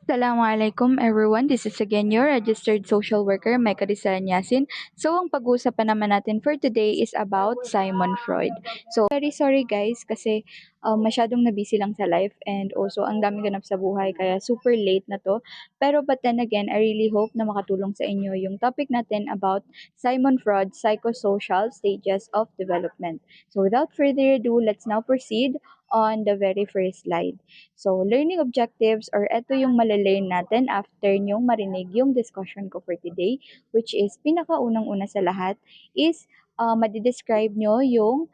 Assalamualaikum everyone. This is again your registered social worker, Mecca Disalan Yasin. So, ang pag-uusapan naman natin for today is about Simon Freud. So, very sorry guys kasi masyadong na-busy lang sa life and also ang daming ganap sa buhay kaya super late na to. Pero but then again, I really hope na makatulong sa inyo yung topic natin about Simon Freud, psychosocial stages of development. So, without further ado, let's now proceed on the very first slide. So, learning objectives or ito yung malalearn natin after nyong marinig yung discussion ko for today, which is pinakaunang-una sa lahat is madidescribe nyo yung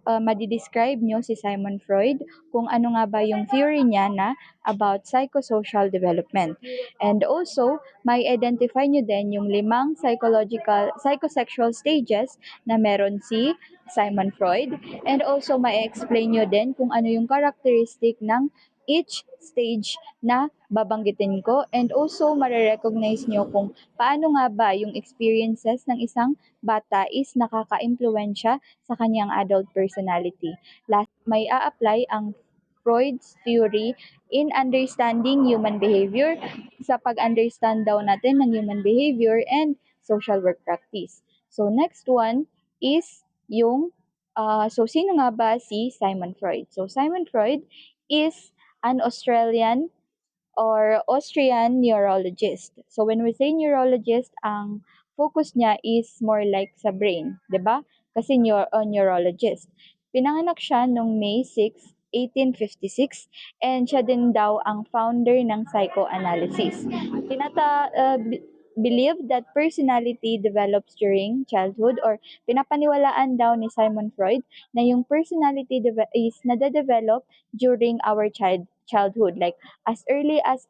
madidescribe nyo si Simon Freud kung ano nga ba yung theory niya na about psychosocial development. And also, may identify nyo din yung limang psychosexual stages na meron si Simon Freud. And also, ma-explain nyo din kung ano yung characteristic ng each stage na babanggitin ko. And also, marirecognize nyo kung paano nga ba yung experiences ng isang bata is nakaka-impluensya sa kanyang adult personality. Last, may a-apply ang Freud's theory in understanding human behavior sa pag-understand daw natin ng human behavior and social work practice. So, next one is yung so sino nga ba si Simon Freud? So Simon Freud is an Austrian neurologist. So when we say neurologist, ang focus niya is more like sa brain, 'di ba? Kasi neurologist. Pinanganak siya noong May 6, 1856 and siya din daw ang founder ng psychoanalysis. Believe that personality develops during childhood or pinapaniwalaan daw ni Simon Freud na yung personality is nade-develop during our childhood, like as early as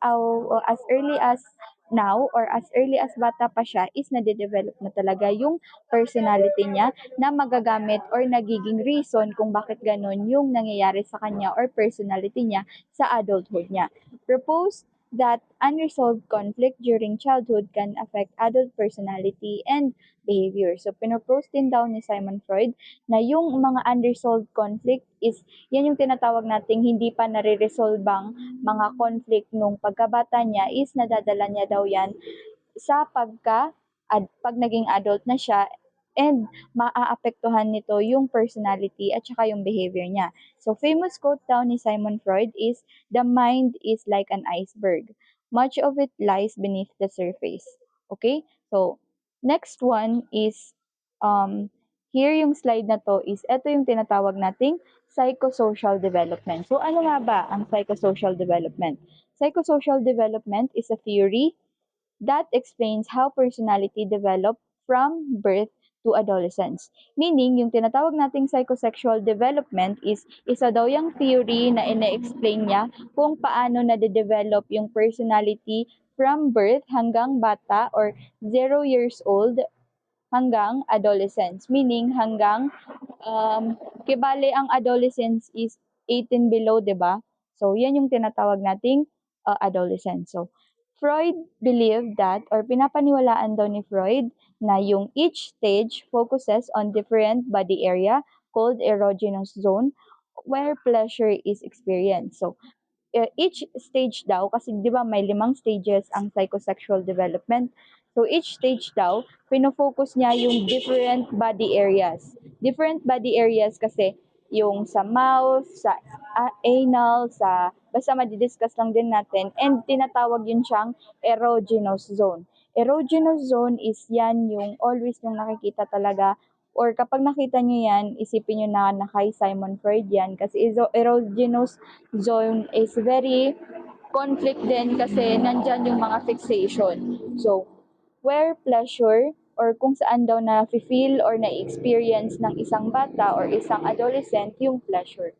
now or as early as bata pa siya is nade-develop na talaga yung personality niya na magagamit or nagiging reason kung bakit ganun yung nangyayari sa kanya or personality niya sa adulthood niya. Propose that unresolved conflict during childhood can affect adult personality and behavior. So, pinopose din daw ni Simon Freud na yung mga unresolved conflict is yan yung tinatawag nating hindi pa nare-resolvang mga conflict nung pagkabata niya is nadadala niya daw yan sa pag naging adult na siya and maaapektuhan nito yung personality at saka yung behavior niya. So, famous quote daw ni Simon Freud is, "The mind is like an iceberg. Much of it lies beneath the surface." Okay? So, next one is, here yung slide na to is, ito yung tinatawag nating psychosocial development. So, ano nga ba ang psychosocial development? Psychosocial development is a theory that explains how personality develop from birth to adolescence. Meaning, yung tinatawag nating psychosexual development is isa daw yung theory na ine-explain niya kung paano nade-develop yung personality from birth hanggang bata or 0 years old hanggang adolescence. Meaning, hanggang, kibale ang adolescence is 18 below, di ba? So, yan yung tinatawag nating adolescence. So, Freud believed that or pinapaniwalaan daw ni Freud na yung each stage focuses on different body area called erogenous zone where pleasure is experienced. So, each stage daw, kasi di ba may limang stages ang psychosexual development. So each stage daw, pinofocus niya yung different body areas. Different body areas kasi yung sa mouth, sa anal, sa basta madidiscuss lang din natin and tinatawag yun siyang erogenous zone. Erogenous zone is yan yung always yung nakikita talaga or kapag nakita nyo yan, isipin nyo na kay Simon Freud yan kasi erogenous zone is very conflict din kasi nandyan yung mga fixation. So, where pleasure or kung saan daw na-feel or na-experience ng isang bata or isang adolescent yung pleasure.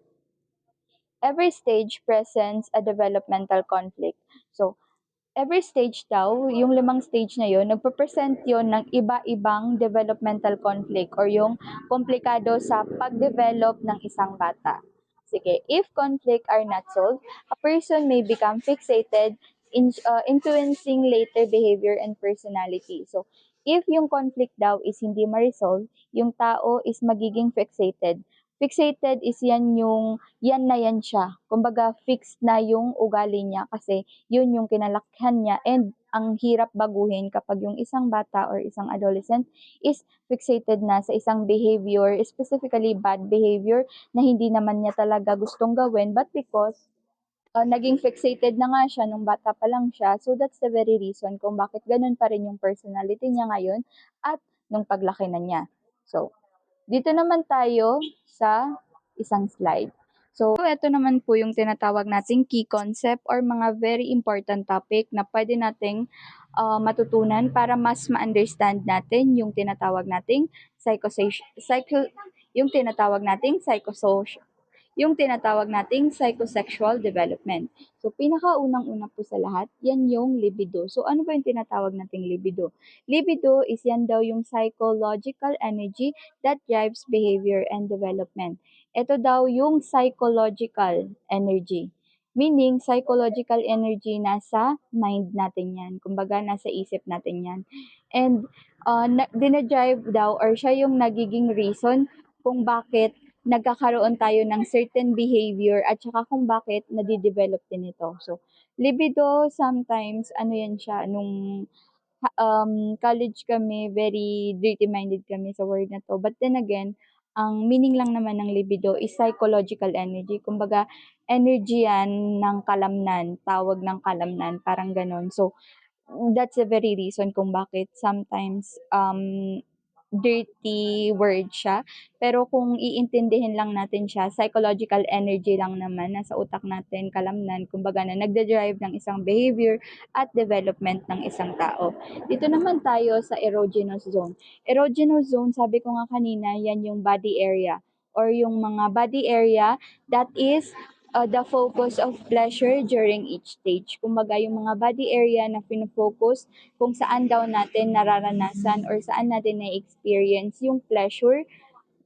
Every stage presents a developmental conflict. So, every stage daw, yung limang stage na yun, nagpo-present yun ng iba-ibang developmental conflict or yung komplikado sa pag-develop ng isang bata. Sige, if conflict are not solved, a person may become fixated, influencing later behavior and personality. So, if yung conflict daw is hindi ma-resolve, yung tao is magiging fixated. Fixated is yan na yan siya. Kumbaga fixed na yung ugali niya kasi yun yung kinalakihan niya and ang hirap baguhin kapag yung isang bata or isang adolescent is fixated na sa isang behavior, specifically bad behavior na hindi naman niya talaga gustong gawin but because naging fixated na nga siya nung bata pa lang siya. So that's the very reason kung bakit ganun pa rin yung personality niya ngayon at nung paglaki na niya. So, dito naman tayo sa isang slide. So, ito naman po yung tinatawag nating key concept or mga very important topic na pwede nating matutunan para mas ma-understand natin yung tinatawag nating psychosexual development. So, pinakaunang-una po sa lahat, yan yung libido. So, ano ba yung tinatawag nating libido? Libido is yan daw yung psychological energy that drives behavior and development. Ito daw yung psychological energy. Meaning, psychological energy nasa mind natin yan. Kumbaga, nasa isip natin yan. And, dinadrive daw or siya yung nagiging reason kung bakit nagkakaroon tayo ng certain behavior at saka kung bakit nadidevelop din ito. So, libido sometimes, ano yan siya, nung college kami, very dirty-minded kami sa word na to. But then again, ang meaning lang naman ng libido is psychological energy. Kumbaga, energy yan ng kalamnan, tawag ng kalamnan, parang ganon. So, that's the very reason kung bakit sometimes dirty word siya. Pero kung iintindihin lang natin siya, psychological energy lang naman nasa utak natin, kalamnan, kumbaga na nagde-drive ng isang behavior at development ng isang tao. Dito naman tayo sa erogenous zone. Erogenous zone, sabi ko nga kanina, yan yung body area or yung mga body area that is the focus of pleasure during each stage. Kumbaga, yung mga body area na pinofocus kung saan daw natin nararanasan or saan natin na-experience yung pleasure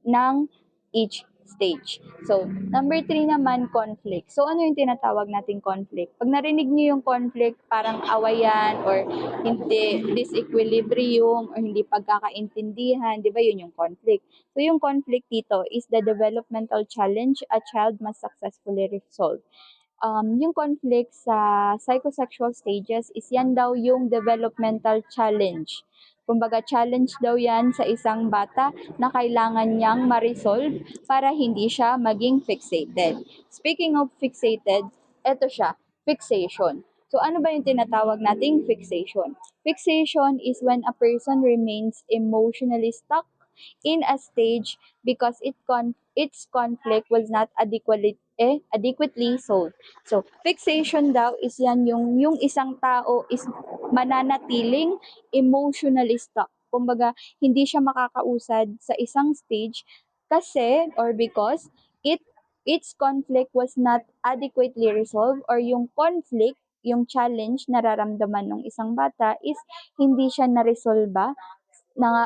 ng each stage. So, number three naman, conflict. So, ano yung tinatawag nating conflict? Pag narinig niyo yung conflict, parang awayan or hindi, disequilibrium or hindi pagkakaintindihan, di ba yun yung conflict? So, yung conflict dito is the developmental challenge a child must successfully resolve. Yung conflict sa psychosexual stages is yan daw yung developmental challenge. Kumbaga, challenge daw yan sa isang bata na kailangan niyang ma-resolve para hindi siya maging fixated. Speaking of fixated, eto siya, fixation. So, ano ba yung tinatawag nating fixation? Fixation is when a person remains emotionally stuck in a stage because its conflict was not adequately solved. So, fixation daw is yan yung isang tao is mananatiling emotionally stuck. Kumbaga, hindi siya makakausad sa isang stage kasi or because it its conflict was not adequately resolved or yung conflict, yung challenge nararamdaman ng isang bata is hindi siya na-resolve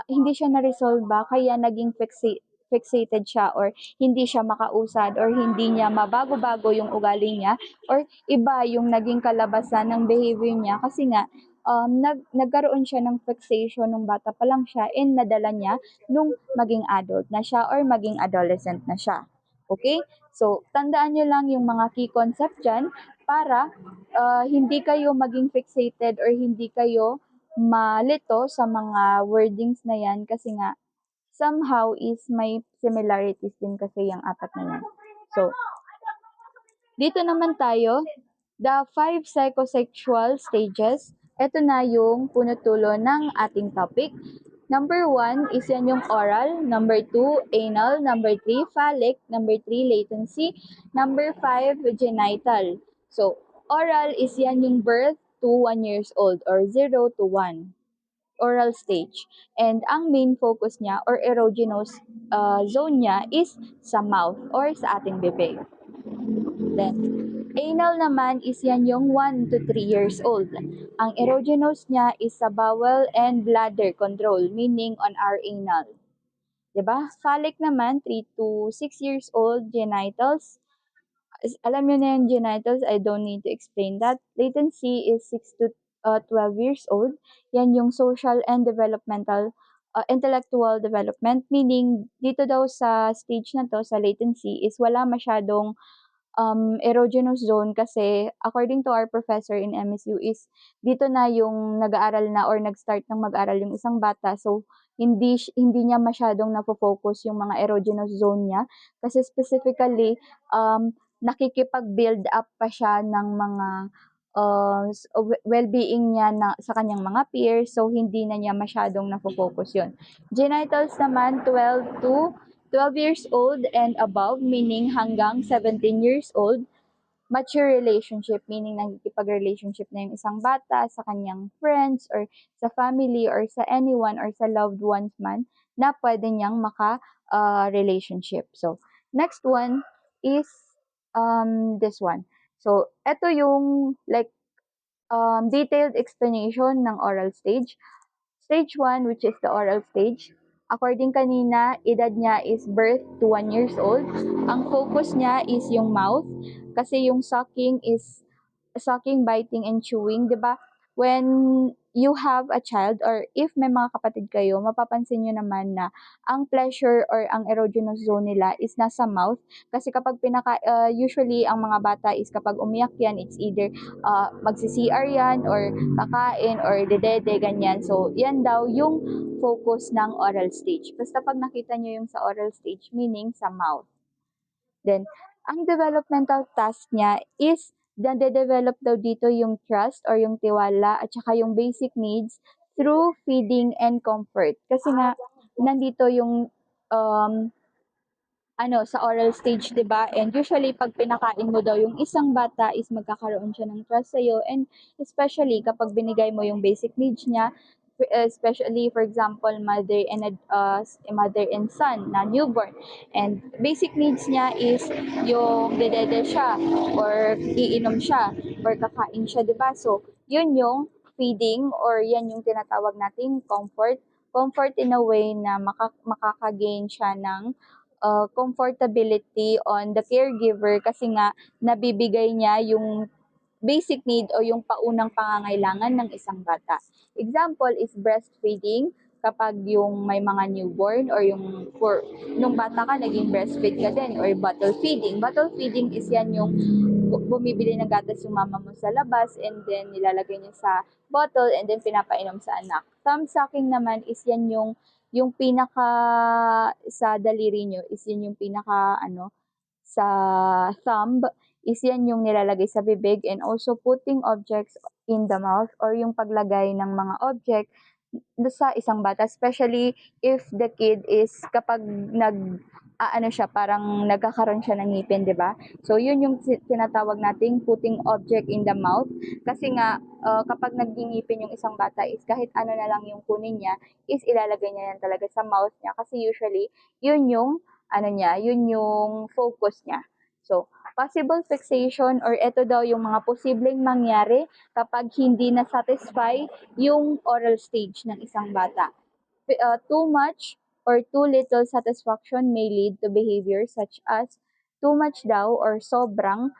hindi siya na-resolve kaya naging fixated siya or hindi siya makausad or hindi niya mabago-bago yung ugali niya or iba yung naging kalabasan ng behavior niya kasi nga nagkaroon siya ng fixation nung bata pa lang siya and nadala niya nung maging adult na siya or maging adolescent na siya. Okay? So, tandaan nyo lang yung mga key concept dyan para hindi kayo maging fixated or hindi kayo malito sa mga wordings na yan kasi nga somehow is may similarities din kasi yung apat na yan. So, dito naman tayo, the 5 psychosexual stages. Ito na yung punutulo ng ating topic. Number 1 is yan yung oral. Number 2, anal. Number 3, phallic. Number 3, latency. Number 5, genital. So, oral is yan yung birth to 1 years old or 0 to 1 oral stage. And ang main focus niya or erogenous zone niya is sa mouth or sa ating bibig. Then, anal naman is yan yung 1 to 3 years old. Ang erogenous niya is sa bowel and bladder control, meaning on our anal. Diba? Phallic naman, 3 to 6 years old, genitals. Alam nyo na yung genitals, I don't need to explain that. Latency is 6 to 12 years old. Yan yung social and developmental intellectual development, meaning dito daw sa stage na 'to, sa latency is wala masyadong erogenous zone kasi according to our professor in MSU is dito na yung nag-aaral na or nag-start ng mag-aral yung isang bata. So, hindi niya masyadong nafo-focus yung mga erogenous zone niya kasi specifically, nakikipag-build up pa siya ng mga, well-being niya sa kanyang mga peers. So, hindi na niya masyadong nafo-focus yun. Genitals naman 12 years old and above, meaning hanggang 17 years old. Mature relationship, meaning nakikipag-relationship na yung isang bata sa kanyang friends or sa family or sa anyone or sa loved ones man na pwede niyang relationship. So, next one is this one. So, ito yung like detailed explanation ng oral stage. Stage 1, which is the oral stage. According kanina, edad niya is birth to 1 years old. Ang focus niya is yung mouth kasi yung sucking, biting, and chewing, 'di ba? When you have a child or if may mga kapatid kayo, mapapansin niyo naman na ang pleasure or ang erogenous zone nila is nasa mouth kasi kapag usually ang mga bata is kapag umiyak yan, it's either magsi-CR yan or kakain or dedede ganyan. So, yan daw yung focus ng oral stage. Basta pag nakita niyo yung sa oral stage, meaning sa mouth. Then, ang developmental task niya is nade-develop daw dito yung trust or yung tiwala at saka yung basic needs through feeding and comfort. Kasi nga, nandito yung sa oral stage, 'di ba? And usually pag pinakain mo daw yung isang bata is magkakaroon siya ng trust sa iyo and especially kapag binigay mo yung basic needs niya, especially for example mother and son na newborn. And basic needs niya is yung dedede siya or iinom siya or kakain siya, 'di ba? So, yun yung feeding or yan yung tinatawag nating comfort in a way na makaka-gain siya ng comfortability on the caregiver kasi nga nabibigay niya yung basic need o yung paunang pangangailangan ng isang bata. Example is breastfeeding kapag yung may mga newborn or yung nung bata ka naging breastfeed ka din or bottle feeding. Bottle feeding is yan yung bumibili ng gatas yung mama mo sa labas and then nilalagay niya sa bottle and then pinapainom sa anak. Thumb sucking naman is yan yung pinaka sa daliri nyo is yan yung pinaka sa thumb is yan yung nilalagay sa bibig and also putting objects in the mouth or yung paglagay ng mga object sa isang bata, especially if the kid is kapag siya, parang nagkakaroon siya ng ngipin, di ba? So, yun yung tinatawag nating putting object in the mouth. Kasi nga, kapag nagingipin yung isang bata is kahit ano na lang yung kunin niya, is ilalagay niya yan talaga sa mouth niya. Kasi usually, yun yung, yun yung focus niya. So, possible fixation or ito daw yung mga posibleng mangyari kapag hindi na-satisfy yung oral stage ng isang bata. Too much or too little satisfaction may lead to behaviors such as too much daw or sobrang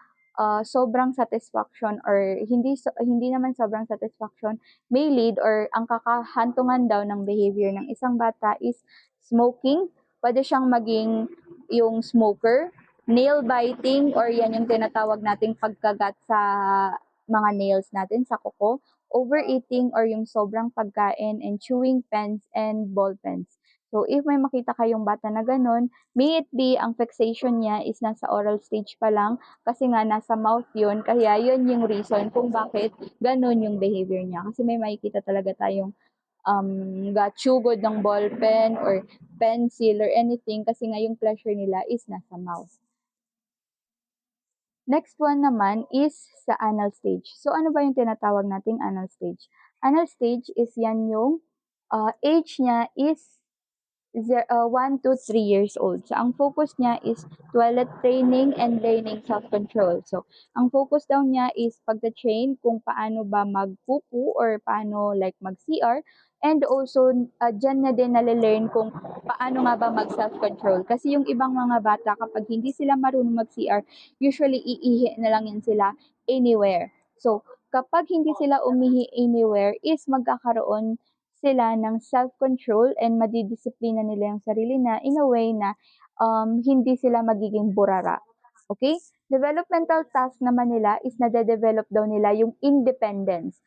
satisfaction or hindi naman sobrang satisfaction may lead or ang kakahantungan daw ng behavior ng isang bata is smoking. Pwede siyang maging yung smoker, nail biting or yan yung tinatawag nating pagkagat sa mga nails natin sa kuko, overeating or yung sobrang pagkain, and chewing pens and ball pens. So, if may makita kayong bata na ganun, may it be ang fixation niya is nasa oral stage pa lang kasi nga nasa mouth yun, kaya yun yung reason kung bakit ganun yung behavior niya. Kasi may makikita talaga tayong gatsugod ng ball pen or pencil or anything kasi nga yung pleasure nila is nasa mouth. Next one naman is sa anal stage. So, ano ba yung tinatawag nating anal stage? Anal stage is yan yung age niya is 1 to 3 years old. So, ang focus niya is toilet training and learning self-control. So, ang focus daw niya is pagta-train kung paano ba magpupu or paano like mag-CR. And also, dyan na din nalalearn kung paano nga ba mag-self-control. Kasi yung ibang mga bata, kapag hindi sila marunong mag-CR, usually iihi na lang yan sila anywhere. So, kapag hindi sila umihi anywhere, is magkakaroon sila ng self-control and madidisiplina nila yung sarili na in a way na hindi sila magiging burara. Okay? Developmental task naman nila is nade-develop daw nila yung independence.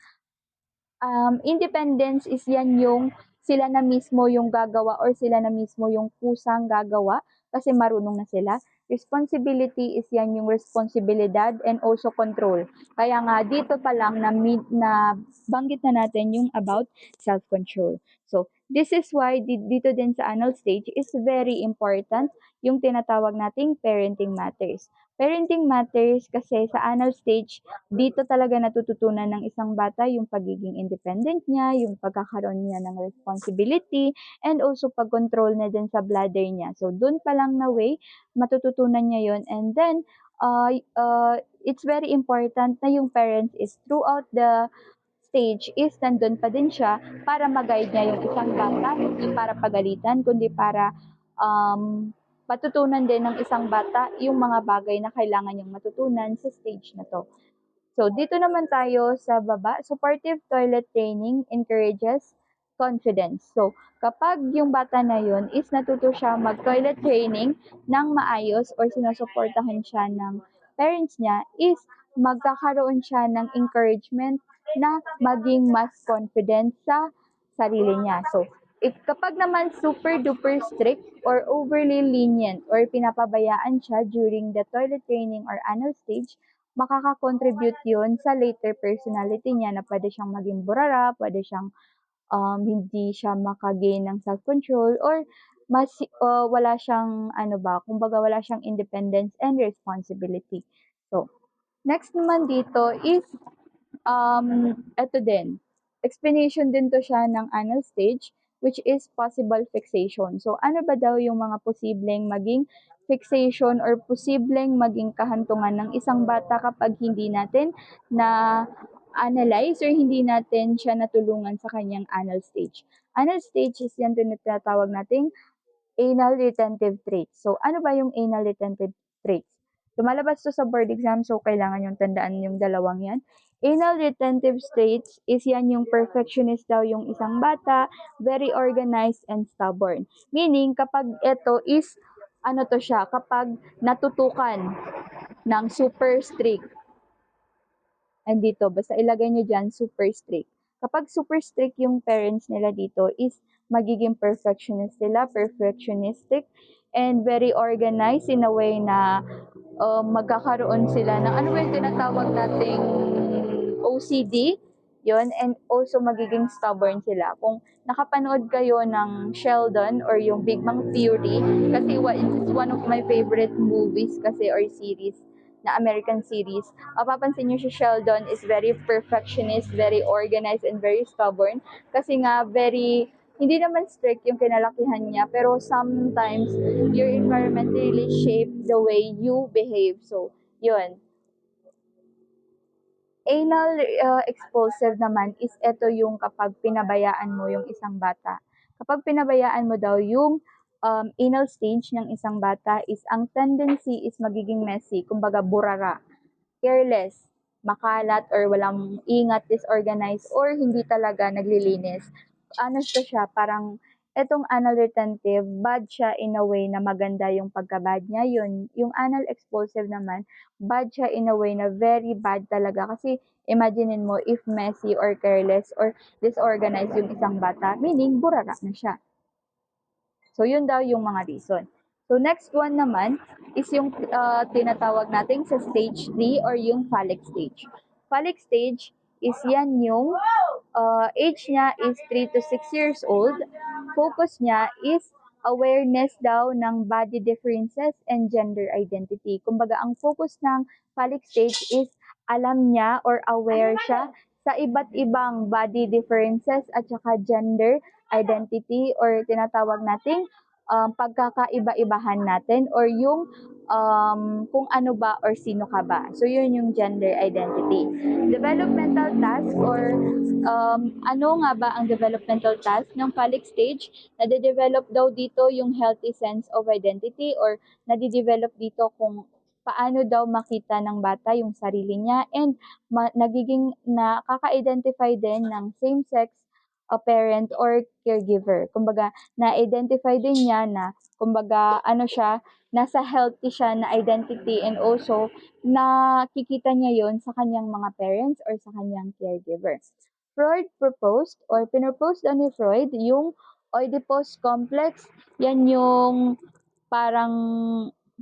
Independence is yan yung sila na mismo yung gagawa or sila na mismo yung kusang gagawa kasi marunong na sila. Responsibility is yan yung responsibilidad and also control. Kaya nga dito pa lang na banggit na natin yung about self-control. So, this is why dito din sa anal stage is very important yung tinatawag nating parenting matters. Parenting matters kasi sa anal stage, dito talaga natututunan ng isang bata yung pagiging independent niya, yung pagkakaroon niya ng responsibility, and also pag-control na din sa bladder niya. So, dun pa lang na way, matututunan niya yon. And then, it's very important na yung parents is throughout the stage is nandun pa din siya para mag-guide niya yung isang bata, hindi para pagalitan, kundi para matutunan din ng isang bata yung mga bagay na kailangan niyang matutunan sa stage na to. So, dito naman tayo sa baba. Supportive toilet training encourages confidence. So, kapag yung bata na yun is natuto siya mag-toilet training ng maayos or sinusuportahan siya ng parents niya, is magkakaroon siya ng encouragement na maging mas confident sa sarili niya. So, kapag naman super duper strict or overly lenient or pinapabayaan siya during the toilet training or anal stage, makaka-contribute yun sa later personality niya na pwede siyang maging burara, pwede siyang hindi siya maka-gain ng self-control or mas wala siyang kumbaga wala siyang independence and responsibility. So, next naman dito is eto din. Explanation din to siya ng anal stage which is possible fixation. So, ano ba daw yung mga posibleng maging fixation or posibleng maging kahantungan ng isang bata kapag hindi natin na analyze or hindi natin siya natulungan sa kanyang anal stage. Anal stage is yan din na tinatawag nating anal retentive traits. So, ano ba yung anal retentive traits? Lumalabas to sa board exam, so kailangan yung tandaan yung dalawang yan. Anal retentive traits is yan yung perfectionist daw yung isang bata, very organized and stubborn. Meaning, kapag ito is, to siya, kapag natutukan ng super strict, andito, basta ilagay nyo dyan, super strict. Kapag super strict yung parents nila dito is magiging perfectionist sila, perfectionistic, and very organized in a way na magkakaroon sila ng ano ba yung tinatawag nating OCD, yon, and also magiging stubborn sila. Kung nakapanood kayo ng Sheldon or yung Big Bang Theory, kasi it's one of my favorite movies kasi or series na American series, mapapansin nyo si Sheldon is very perfectionist, very organized, and very stubborn. Kasi nga, hindi naman strict yung kinalakihan niya, pero sometimes your environment really shape the way you behave. So, yun. Anal explosive naman is ito yung kapag pinabayaan mo yung isang bata. Kapag pinabayaan mo daw yung anal stage ng isang bata is ang tendency is magiging messy, kumbaga burara, careless, makalat or walang ingat, disorganized or hindi talaga naglilinis. Ano siya, parang etong anal retentive, bad siya in a way na maganda yung pagka-bad niya. Yung anal expulsive naman, bad siya in a way na very bad talaga. Kasi imaginein mo if messy or careless or disorganized yung isang bata, meaning burara na siya. So, yun daw yung mga reason. So, next one naman is yung tinatawag natin sa stage 3 or yung phallic stage. Phallic stage is yan yung age niya is 3 to 6 years old. Focus niya is awareness daw ng body differences and gender identity. Kumbaga, ang focus ng phallic stage is alam niya or aware siya sa iba't ibang body differences at saka gender identity or tinatawag nating pagkakaiba-ibahan natin or yung kung ano ba or sino ka ba. So, yun yung gender identity. Developmental task or ano nga ba ang developmental task ng phallic stage? Nade-develop daw dito yung healthy sense of identity or nade-develop dito kung paano daw makita ng bata yung sarili niya and nagiging nakaka-identify din ng same-sex a parent or caregiver. Kumbaga, na-identify din niya na, kumbaga, ano siya, nasa healthy siya na identity and also nakikita niya yon sa kanyang mga parents or sa kanyang caregiver. Freud proposed or pinropose daw ni Freud yung Oedipus complex. Yan yung parang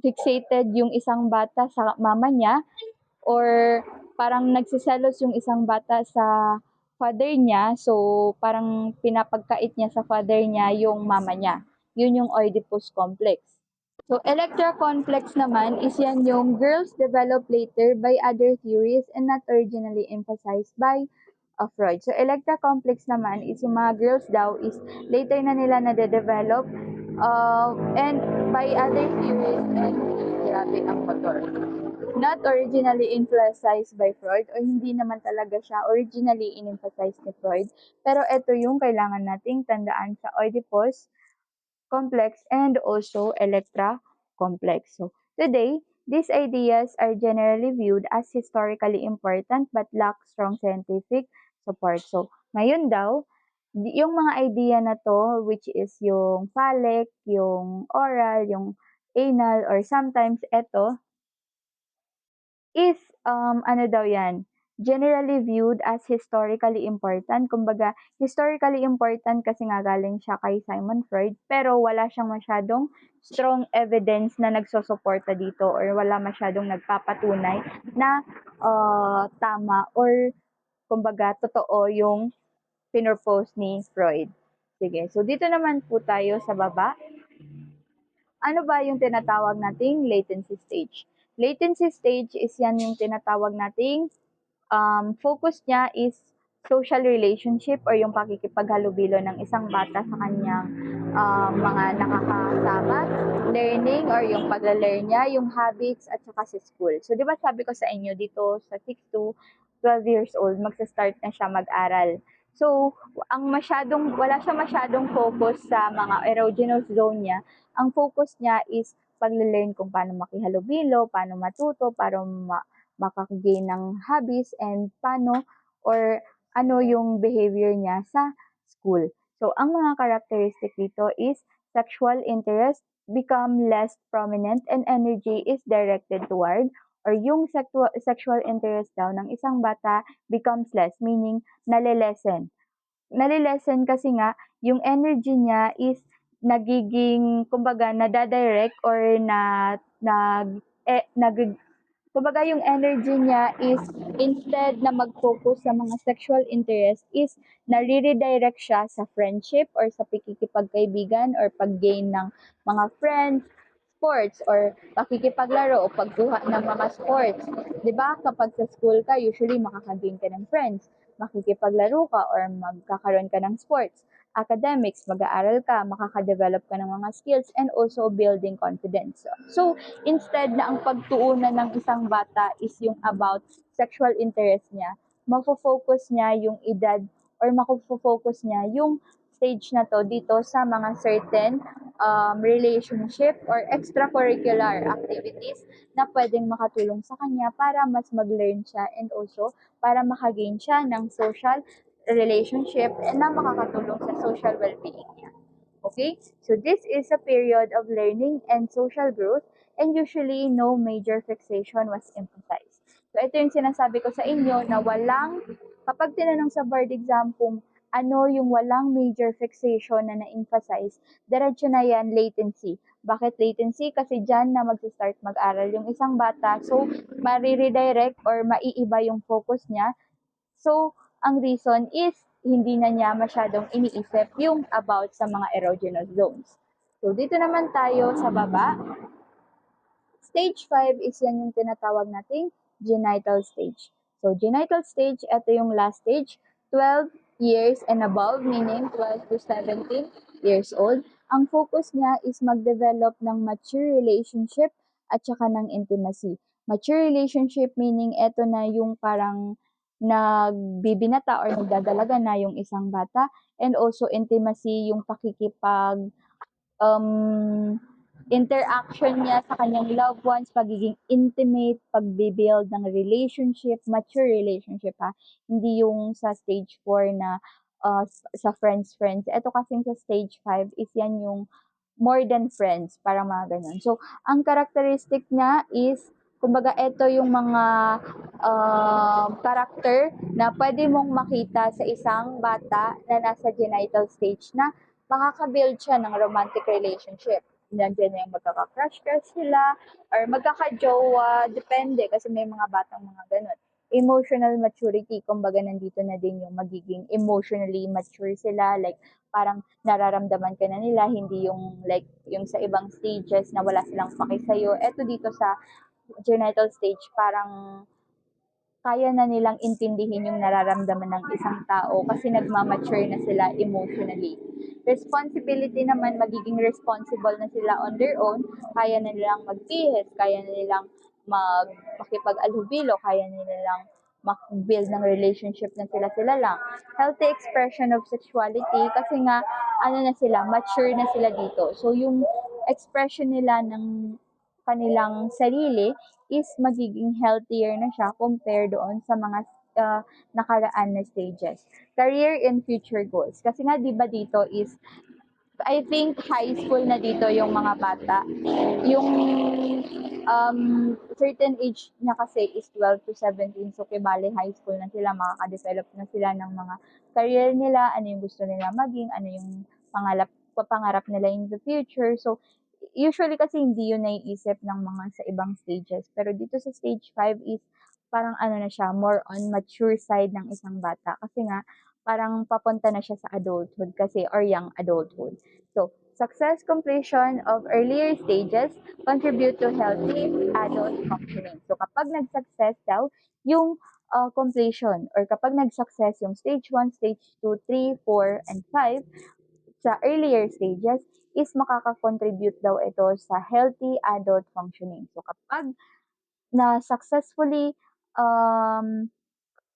fixated yung isang bata sa mama niya or parang nagsiselos yung isang bata sa father niya. So, parang pinapagkait niya sa father niya yung mama niya. Yun yung Oedipus complex. So, Electra complex naman is yan yung girls develop later by other theories and not originally emphasized by Freud. So, Electra complex naman is yung mga girls daw is later na nila na-develop and by other theories and grabe ang motor. Not originally emphasized by Freud o hindi naman talaga siya originally in-emphasize ni Freud. Pero ito yung kailangan nating tandaan sa Oedipus complex and also Electra complex. So today, these ideas are generally viewed as historically important but lack strong scientific support. So ngayon daw, yung mga idea na to, which is yung phallic, yung oral, yung anal, or sometimes eto, is ano daw yan, generally viewed as historically important. Kumbaga, historically important kasi nga galing siya kay Sigmund Freud, pero wala siyang masyadong strong evidence na nagsosuporta dito or wala masyadong nagpapatunay na tama or kumbaga totoo yung pinropose ni Freud. Sige, so dito naman po tayo sa baba. Ano ba yung tinatawag nating latency stage? Latency stage is yan yung tinatawag nating focus niya is social relationship or yung pakikipaghalubilo ng isang bata sa kanyang mga nakakasama, learning or yung pagla-learn niya, yung habits at saka sa school. So, di ba sabi ko sa inyo dito sa 6 to 12 years old, magsa-start na siya mag-aral. So, wala siya masyadong focus sa mga erogenous zone niya. Ang focus niya is pagla-learn kung paano makihalubilo, paano matuto, paano makakagain ng hobbies and paano or ano yung behavior niya sa school. So, ang mga characteristic dito is sexual interest become less prominent and energy is directed toward or yung sexual interest daw ng isang bata becomes less, meaning nalilesen. Nalilesen kasi nga, yung energy niya is nagiging, kumbaga, nadadirect or kumbaga yung energy niya is instead na mag-focus sa mga sexual interest is nare-redirect siya sa friendship or sa pakikipagkaibigan or pag-gain ng mga friends, sports or pakikipaglaro o pagkuha ng mga sports. 'Di ba? Kapag sa school ka, usually makakagain ka ng friends, makikipaglaro ka or magkakaroon ka ng sports. Academics, mag-aaral ka, makaka-develop ka ng mga skills and also building confidence. So, instead na ang pagtuunan ng isang bata is yung about sexual interest niya, mafo-focus niya yung edad or mafo-focus niya yung stage na to dito sa mga certain relationship or extracurricular activities na pwedeng makatulong sa kanya para mas mag-learn siya and also para makagain siya ng social relationship and na makakatulong sa social well-being niya. Okay? So this is a period of learning and social growth and usually no major fixation was emphasized. So ito yung sinasabi ko sa inyo na kapag tinanong sa board exam kung ano yung walang major fixation na na-emphasize, diretso na yan latency. Bakit latency? Kasi dyan na mag-start mag-aral yung isang bata. So, mariredirect or maiiba yung focus niya. So, ang reason is hindi na niya masyadong iniisip yung about sa mga erogenous zones. So, dito naman tayo sa baba. Stage 5 is yan yung tinatawag nating genital stage. So, genital stage, ito yung last stage, 12 years and above, meaning 12 to 17 years old. Ang focus niya is mag-develop ng mature relationship at saka ng intimacy. Mature relationship meaning ito na yung parang nagbibinata or nagdadalaga na yung isang bata and also intimacy yung pakikipag um, interaction niya sa kanyang loved ones, pagiging intimate, pagbibuild ng relationship, mature relationship ha. Hindi yung sa stage 4 na sa friends. Ito kasing sa stage 5 is yan yung more than friends, parang mga ganun. So, ang characteristic niya is, kumbaga, ito yung mga character na pwede mong makita sa isang bata na nasa genital stage na makaka-build siya ng romantic relationship. Nandiyan yung magkaka-crush sila or magkaka-jowa, depende kasi may mga batang mga ganun. Emotional maturity, kumbaga nandito na din yung magiging emotionally mature sila, like parang nararamdaman ka na nila, hindi yung like yung sa ibang stages na wala silang paki sa'yo. Eto dito sa genital stage, parang kaya na nilang intindihin yung nararamdaman ng isang tao kasi nagmamature na sila emotionally. Responsibility naman, magiging responsible na sila on their own, kaya na nilang magtihis, kaya na nilang makipag-alubilo, kaya na nilang mag-build ng relationship na sila-sila lang. Healthy expression of sexuality kasi nga, ano na sila, mature na sila dito. So, yung expression nila ng kanilang sarili is magiging healthier na siya compare doon sa mga nakaraan na stages. Career and future goals. Kasi nga 'di ba dito is I think high school na dito yung mga bata. Yung certain age niya kasi is 12 to 17. So, kibali high school na sila, makaka-develop na sila ng mga career nila, ano yung gusto nila maging, ano yung pangarap nila in the future. So, usually kasi hindi yun naiisip ng mga sa ibang stages. Pero dito sa stage 5 is parang ano na siya, more on mature side ng isang bata. Kasi nga, parang papunta na siya sa adulthood kasi or young adulthood. So, success completion of earlier stages contribute to healthy adult functioning. So, kapag nag-success daw, yung completion or kapag nag-success yung stage 1, stage 2, 3, 4, and 5 sa earlier stages is makaka-contribute daw ito sa healthy adult functioning. So, kapag na successfully um,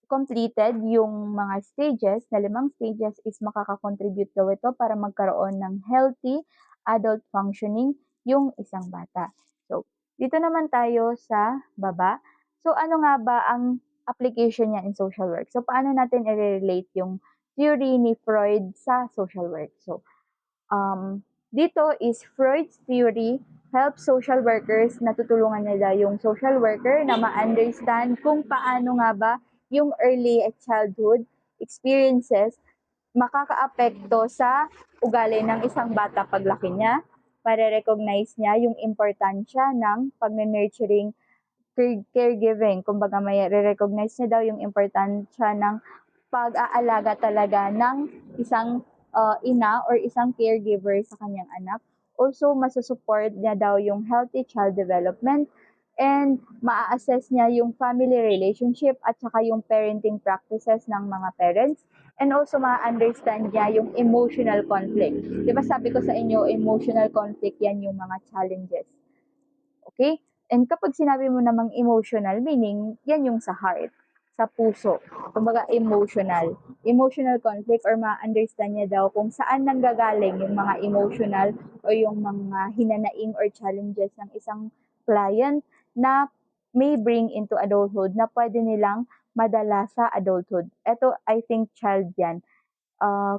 completed yung mga stages, na 5 stages is makaka-contribute daw ito para magkaroon ng healthy adult functioning yung isang bata. So, dito naman tayo sa baba. So, ano nga ba ang application niya in social work? So, paano natin i-relate yung theory ni Freud sa social work? So, dito is Freud's theory help social workers, natutulungan nila yung social worker na ma-understand kung paano nga ba yung early childhood experiences makakaapekto sa ugali ng isang bata paglaki niya, para recognize niya yung importansya ng pag-nurturing caregiving. Kumbaga may re-recognize niya daw yung importansya ng pag-aalaga talaga ng isang ina or isang caregiver sa kanyang anak. Also, masusupport niya daw yung healthy child development and maa-assess niya yung family relationship at saka yung parenting practices ng mga parents, and also ma-understand niya yung emotional conflict. Di ba sabi ko sa inyo, emotional conflict yan yung mga challenges. Okay? And kapag sinabi mo namang emotional, meaning yan yung sa heart, sa puso. Kumbaga emotional. Emotional conflict or ma-understand niya daw kung saan nanggagaling yung mga emotional o yung mga hinanaing or challenges ng isang client na may bring into adulthood na pwede nilang madala sa adulthood. Ito, I think, child yan.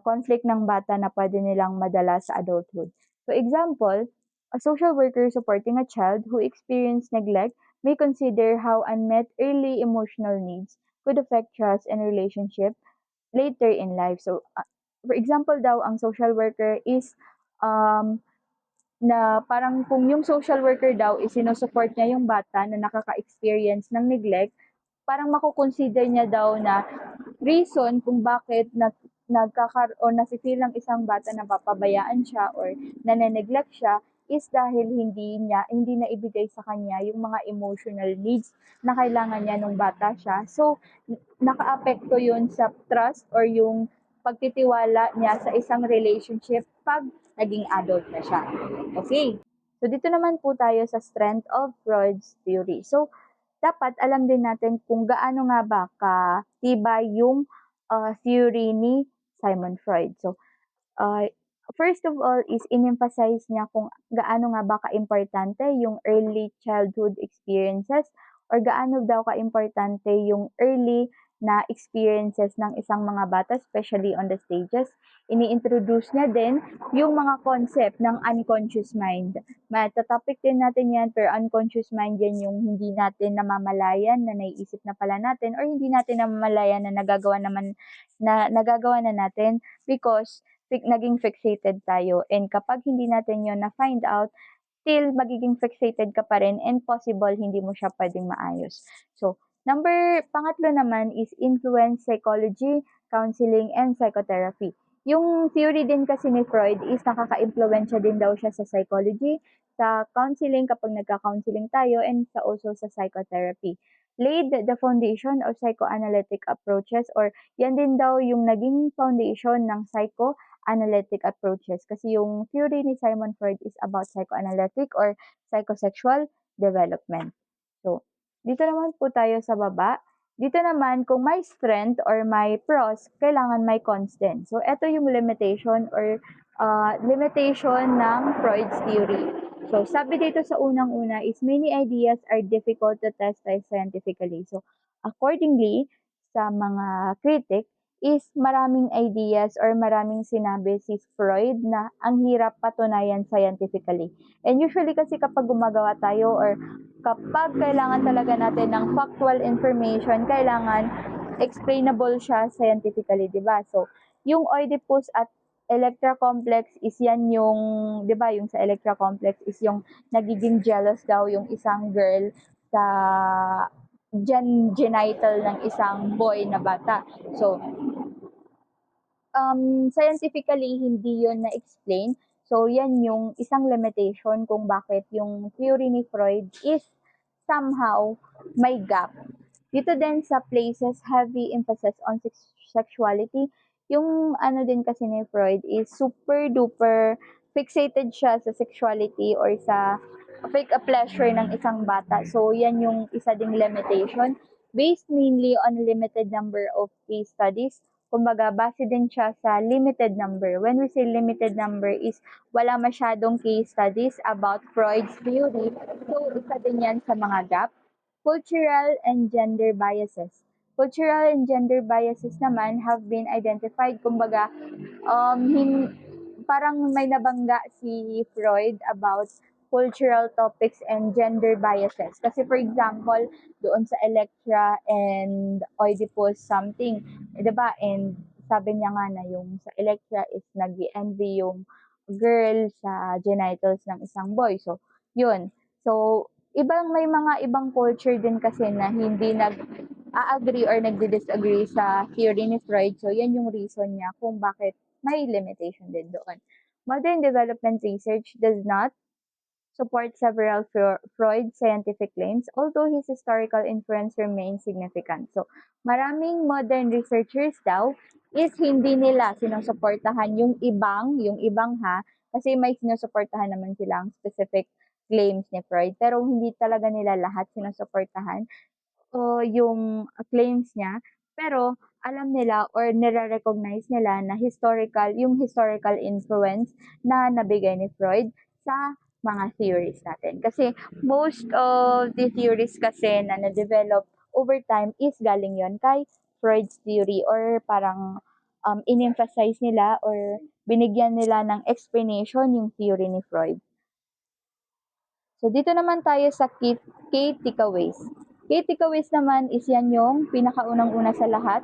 Conflict ng bata na pwede nilang madala sa adulthood. So example, a social worker supporting a child who experienced neglect may consider how unmet early emotional needs could affect trust and relationship later in life. So, for example daw, ang social worker is um, na parang kung yung social worker daw is sinusupport niya yung bata na nakaka-experience ng neglect, parang mako-consider niya daw na reason kung bakit o nafe-feel ng isang bata na papabayaan siya or nane-neglect siya is dahil hindi na ibigay sa kanya yung mga emotional needs na kailangan niya nung bata siya. So, nakaapekto yun sa trust or yung pagtitiwala niya sa isang relationship pag naging adult na siya. Okay. So, dito naman po tayo sa strength of Freud's theory. So, dapat alam din natin kung gaano nga ba katibay yung theory ni Sigmund Freud. So, first of all is in-emphasize niya kung gaano nga ba ka-importante yung early childhood experiences or gaano daw ka-importante yung early na experiences ng isang mga bata, especially on the stages. Ini-introduce niya din yung mga concept ng unconscious mind. Matatopic din natin yan, pero unconscious mind yan yung hindi natin namamalayan na naiisip na pala natin or hindi natin namamalayan na nagagawa na natin because naging fixated tayo. And kapag hindi natin yon na find out, still magiging fixated ka pa rin and possible hindi mo siya pwedeng maayos. So, pangatlo naman is influence psychology, counseling, and psychotherapy. Yung theory din kasi ni Freud is nakaka-impluwensya din daw siya sa psychology, sa counseling kapag nagka-counseling tayo, and also sa psychotherapy. Laid the foundation of psychoanalytic approaches or yan din daw yung naging foundation ng psychoanalytic approaches. Kasi yung theory ni Simon Freud is about psychoanalytic or psychosexual development. So, dito naman po tayo sa baba. Dito naman, kung may strength or may pros, kailangan may cons din. So, ito yung limitation or limitation ng Freud's theory. So, sabi dito sa unang-una is many ideas are difficult to test scientifically. So, accordingly, sa mga critic, is maraming ideas or maraming sinabi si Freud na ang hirap patunayan scientifically. And usually kasi kapag gumagawa tayo or kapag kailangan talaga natin ng factual information, kailangan explainable siya scientifically, di ba? So, yung Oedipus at Electra complex is yan yung, di ba, yung sa Electra complex is yung nagiging jealous daw yung isang girl sa genital ng isang boy na bata. So, scientifically, hindi yun na-explain. So, yan yung isang limitation kung bakit yung theory ni Freud is somehow may gap. Dito din sa places heavy emphasis on sexuality, yung ano din kasi ni Freud is super duper fixated siya sa sexuality or sa fake a pleasure ng isang bata. So, yan yung isa ding limitation based mainly on limited number of case studies. Kumbaga, base din siya sa limited number. When we say limited number is wala masyadong case studies about Freud's theory. So, isa din yan sa mga gap. Cultural and gender biases. Cultural and gender biases naman have been identified. Kumbaga, parang may nabangga si Freud about cultural topics and gender biases. Kasi for example, doon sa Electra and Oedipus something, diba? And sabi niya nga na yung sa Electra is nag-envy yung girl sa genitals ng isang boy. So, yun. So, may mga ibang culture din kasi na hindi nag-a-agree or nagdi-disagree sa theory ni Freud. So, yan yung reason niya kung bakit may limitation din doon. Modern development research does not support several Freud scientific claims, although his historical influence remains significant. So, maraming modern researchers daw is hindi nila sinusuportahan yung ibang kasi may sinusuportahan naman silang specific claims ni Freud, pero hindi talaga nila lahat sinusuportahan o yung claims niya, pero alam nila or nire-recognize nila na yung historical influence na nabigay ni Freud sa mga theories natin. Kasi most of the theories kasi na na-develop over time is galing yon kay Freud's theory or parang in-emphasize nila or binigyan nila ng explanation yung theory ni Freud. So, dito naman tayo sa key takeaways. Key takeaways naman is yan yung pinakaunang-una sa lahat.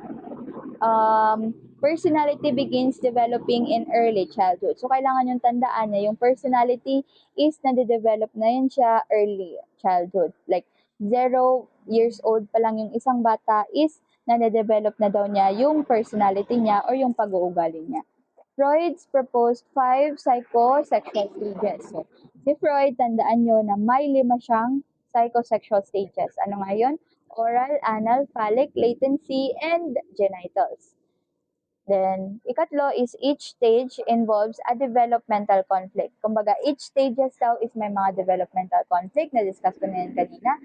Personality begins developing in early childhood. So, kailangan yung tandaan na yung personality is nade-develop na yan siya early childhood. Like, 0 years old pa lang yung isang bata is nade-develop na daw niya yung personality niya or yung pag-uugali niya. Freud's proposed 5 psychosexual stages. So, si Freud, tandaan nyo na may 5 siyang psychosexual stages. Ano nga yun? Oral, anal, phallic, latency, and genitals. Then, ikatlo is each stage involves a developmental conflict. Kumbaga, each stages daw is may mga developmental conflict, na-discuss ko na yan kanina.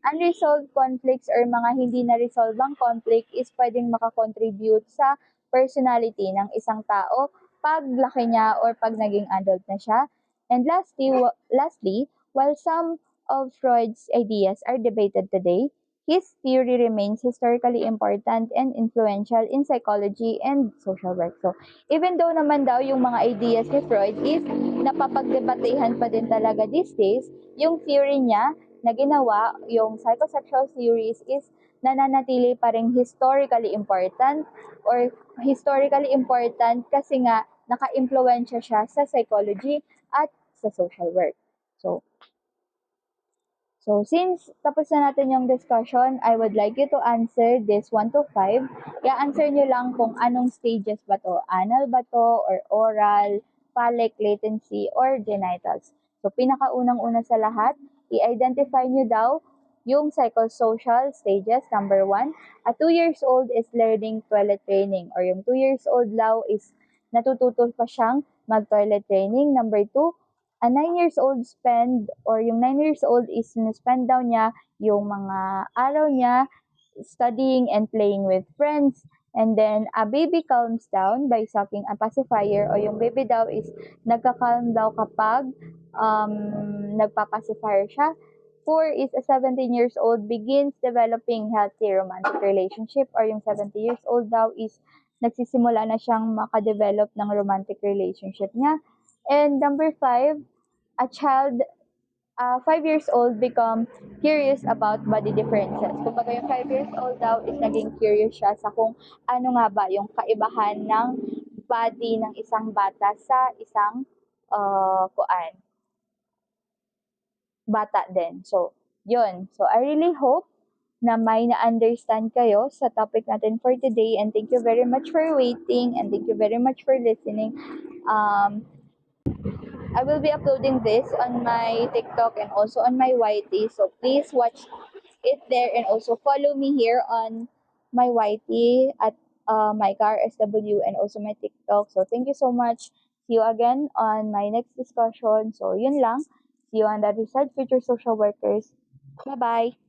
Unresolved conflicts or mga hindi na-resolvang conflict is pwedeng makakontribute sa personality ng isang tao pag laki niya or pag naging adult na siya. And lastly, while some of Freud's ideas are debated today, his theory remains historically important and influential in psychology and social work. So, even though naman daw yung mga ideas ni Freud is napapagdebatehan pa din talaga these days, yung theory niya na ginawa, yung psychosexual theories is nananatili pa rin historically important or historically important kasi nga naka-impluensya siya sa psychology at sa social work. So, since tapos na natin yung discussion, I would like you to answer this 1 to 5. I-answer nyo lang kung anong stages ba to. Anal ba to, or oral, phallic, latency, or genitals. So, pinakaunang-una sa lahat, i-identify nyo daw yung psychosocial stages. Number 1, a 2 years old is learning toilet training, or yung 2 years old daw is natututo pa siyang mag-toilet training. Number 2, a 9 years old spend or yung 9 years old is spend daw niya yung mga araw niya studying and playing with friends. And then, a baby calms down by sucking a pacifier o yung baby daw is nagka-calm daw kapag nagpa-pacifier siya. 4 is a 17 years old begins developing healthy romantic relationship or yung 70 years old daw is nagsisimula na siyang makadevelop ng romantic relationship niya. And number 5, a child 5 years old become curious about body differences. Kumbaga yung 5 years old daw is naging curious siya sa kung ano nga ba yung kaibahan ng body ng isang bata sa isang kuan, bata din. So, yun. So, I really hope na may na-understand kayo sa topic natin for today, and thank you very much for waiting and thank you very much for listening. I will be uploading this on my TikTok and also on my YT. So please watch it there and also follow me here on my YT at my car SW and also my TikTok. So thank you so much. See you again on my next discussion. So yun lang. See you on the other side, future social workers. Bye-bye.